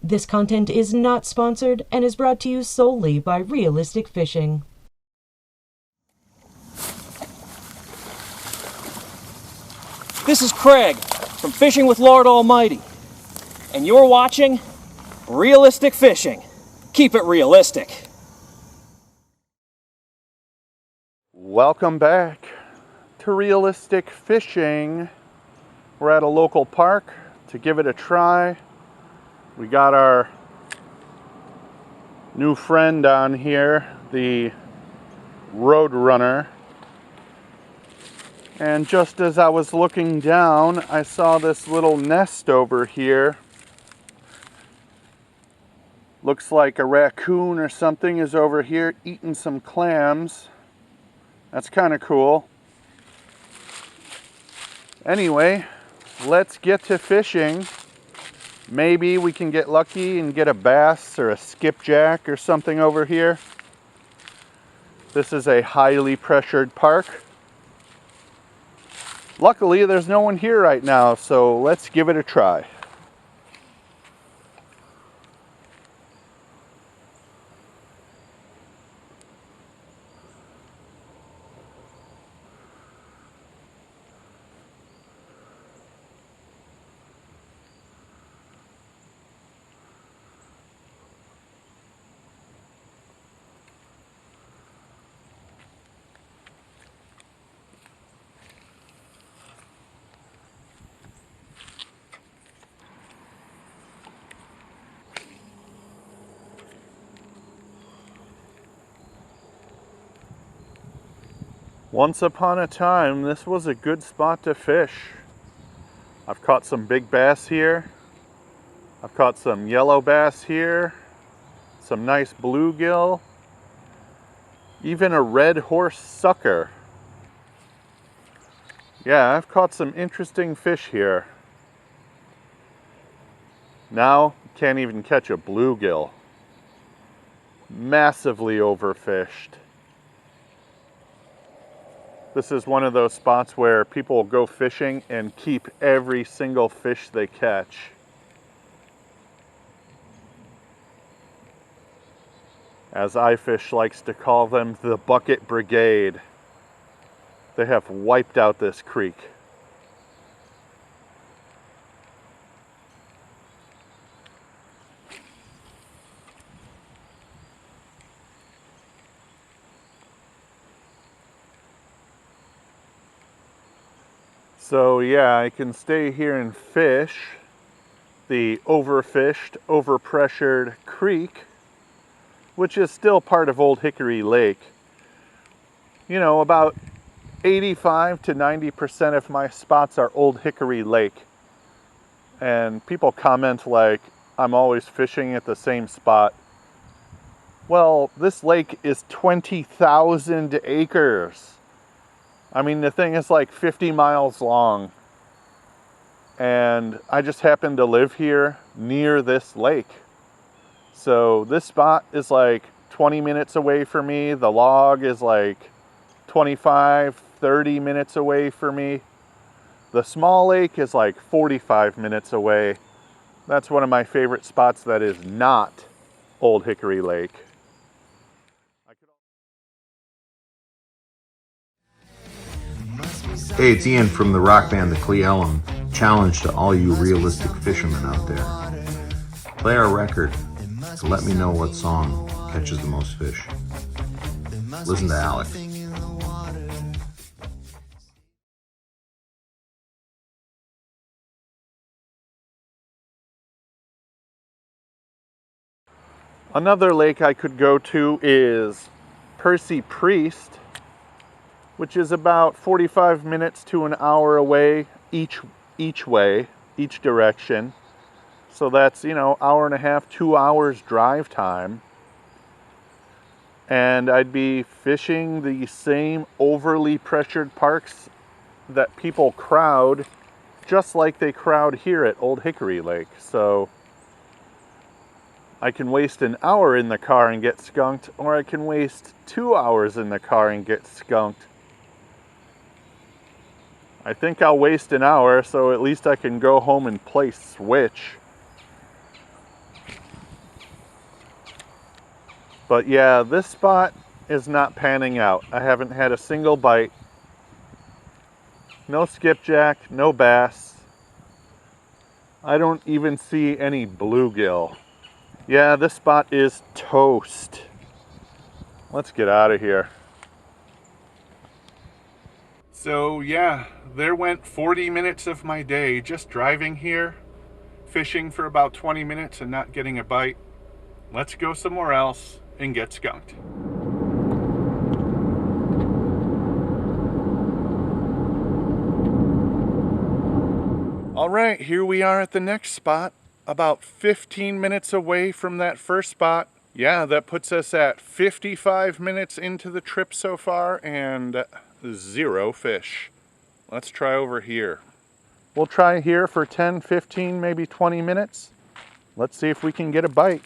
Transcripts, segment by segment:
This content is not sponsored and is brought to you solely by Realistic Fishing. This is Craig from Fishing with Lord Almighty, and you're watching Realistic Fishing. Keep it realistic. Welcome back to Realistic Fishing. We're at a local park to give it a try. We got our new friend on here, the roadrunner. And just as I was looking down, I saw this little nest over here. Looks like a raccoon or something is over here eating some clams. That's kind of cool. Anyway, let's get to fishing. Maybe we can get lucky and get a bass or a skipjack or something over here. This is a highly pressured park. Luckily, there's no one here right now, so let's give it a try. Once upon a time, this was a good spot to fish. I've caught some big bass here. I've caught some yellow bass here. Some nice bluegill. Even a red horse sucker. Yeah, I've caught some interesting fish here. Now, can't even catch a bluegill. Massively overfished. This is one of those spots where people will go fishing and keep every single fish they catch. As iFish likes to call them, the Bucket Brigade. They have wiped out this creek. So yeah, I can stay here and fish the overfished, overpressured creek, which is still part of Old Hickory Lake. You know, about 85 to 90% of my spots are Old Hickory Lake. And people comment like, I'm always fishing at the same spot. Well, this lake is 20,000 acres. I mean, the thing is like 50 miles long. And I just happen to live here near this lake. So this spot is like 20 minutes away from me. The log is like 25, 30 minutes away from me. The small lake is like 45 minutes away. That's one of my favorite spots that is not Old Hickory Lake. Hey, it's Ian from the rock band The Cleellum. Challenge to all you realistic fishermen out there. Play our record to let me know what song catches the most fish. Listen to Alex. Another lake I could go to is Percy Priest, which is about 45 minutes to an hour away each way, each direction. So that's, you know, hour and a half, 2 hours drive time. And I'd be fishing the same overly pressured parks that people crowd, just like they crowd here at Old Hickory Lake. So I can waste an hour in the car and get skunked, or I can waste 2 hours in the car and get skunked. I think I'll waste an hour, so at least I can go home and play Switch. But yeah, this spot is not panning out. I haven't had a single bite. No skipjack, no bass. I don't even see any bluegill. Yeah, this spot is toast. Let's get out of here. So yeah, there went 40 minutes of my day just driving here, fishing for about 20 minutes and not getting a bite. Let's go somewhere else and get skunked. All right, here we are at the next spot, about 15 minutes away from that first spot. Yeah, that puts us at 55 minutes into the trip so far and 0 fish. Let's try over here. We'll try here for 10, 15, maybe 20 minutes. Let's see if we can get a bite.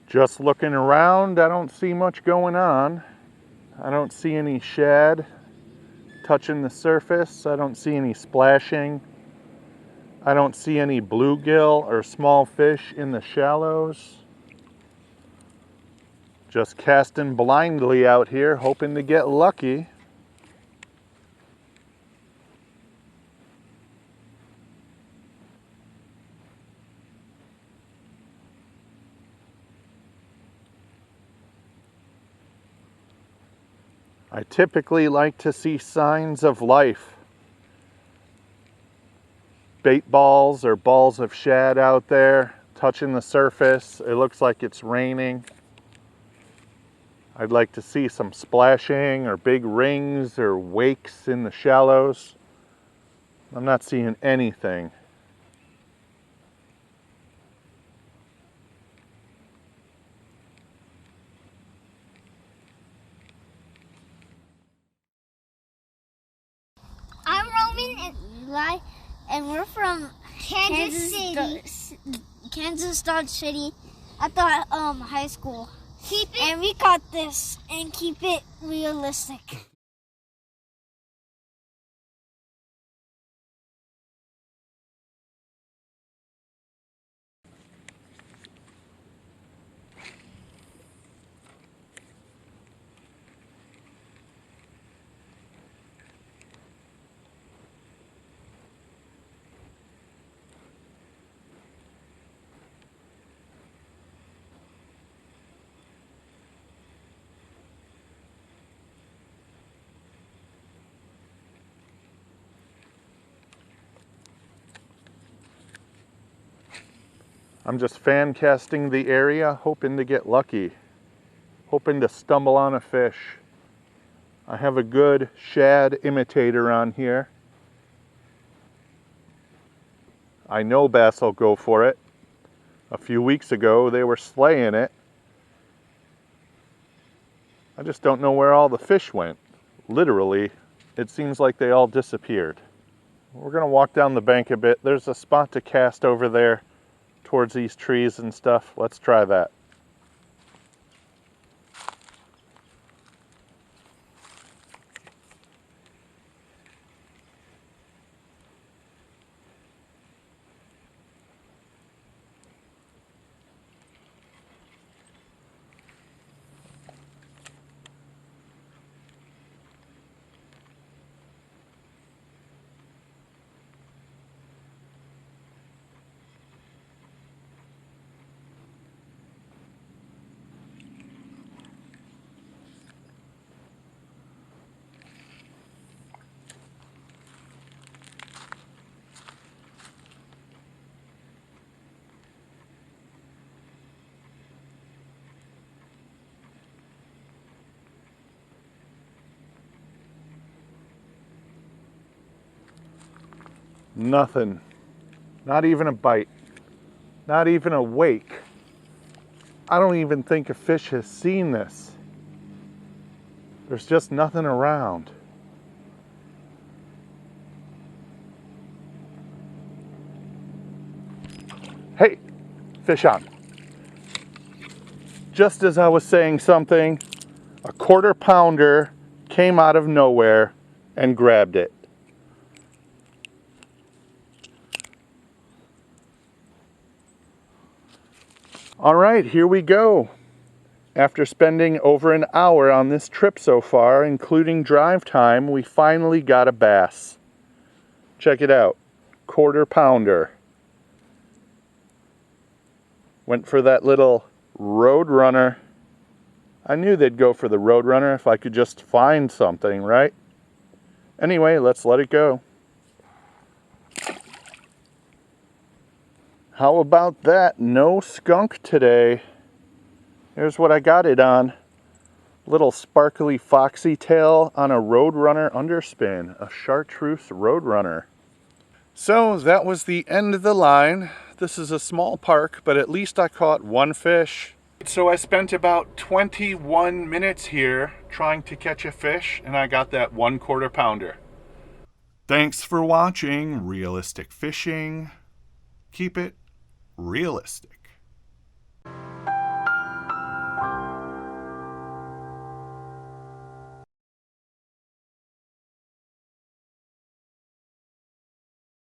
Just looking around, I don't see much going on. I don't see any shad touching the surface. I don't see any splashing. I don't see any bluegill or small fish in the shallows. Just casting blindly out here, hoping to get lucky. I typically like to see signs of life. Bait balls or balls of shad out there touching the surface. It looks like it's raining. I'd like to see some splashing or big rings or wakes in the shallows. I'm not seeing anything. I'm Roman and Eli, and we're from Kansas Dodge City at the high school. And we got this and keep it realistic. I'm just fan casting the area, hoping to get lucky, hoping to stumble on a fish. I have a good shad imitator on here. I know bass will go for it. A few weeks ago, they were slaying it. I just don't know where all the fish went. Literally, it seems like they all disappeared. We're gonna walk down the bank a bit. There's a spot to cast over there towards these trees and stuff. Let's try that. Nothing. Not even a bite. Not even a wake. I don't even think a fish has seen this. There's just nothing around. Hey, fish on. Just as I was saying something, a 1/4 pounder came out of nowhere and grabbed it. All right, here we go. After spending over an hour on this trip so far, including drive time, we finally got a bass. Check it out, 1/4 pounder. Went for that little roadrunner. I knew they'd go for the roadrunner if I could just find something, right? Anyway, let's let it go. How about that? No skunk today. Here's what I got it on. Little sparkly foxy tail on a roadrunner underspin, a chartreuse roadrunner. So that was the end of the line. This is a small park, but at least I caught one fish. So I spent about 21 minutes here trying to catch a fish, and I got that 1/4 pounder. Thanks for watching Realistic Fishing. Keep it realistic.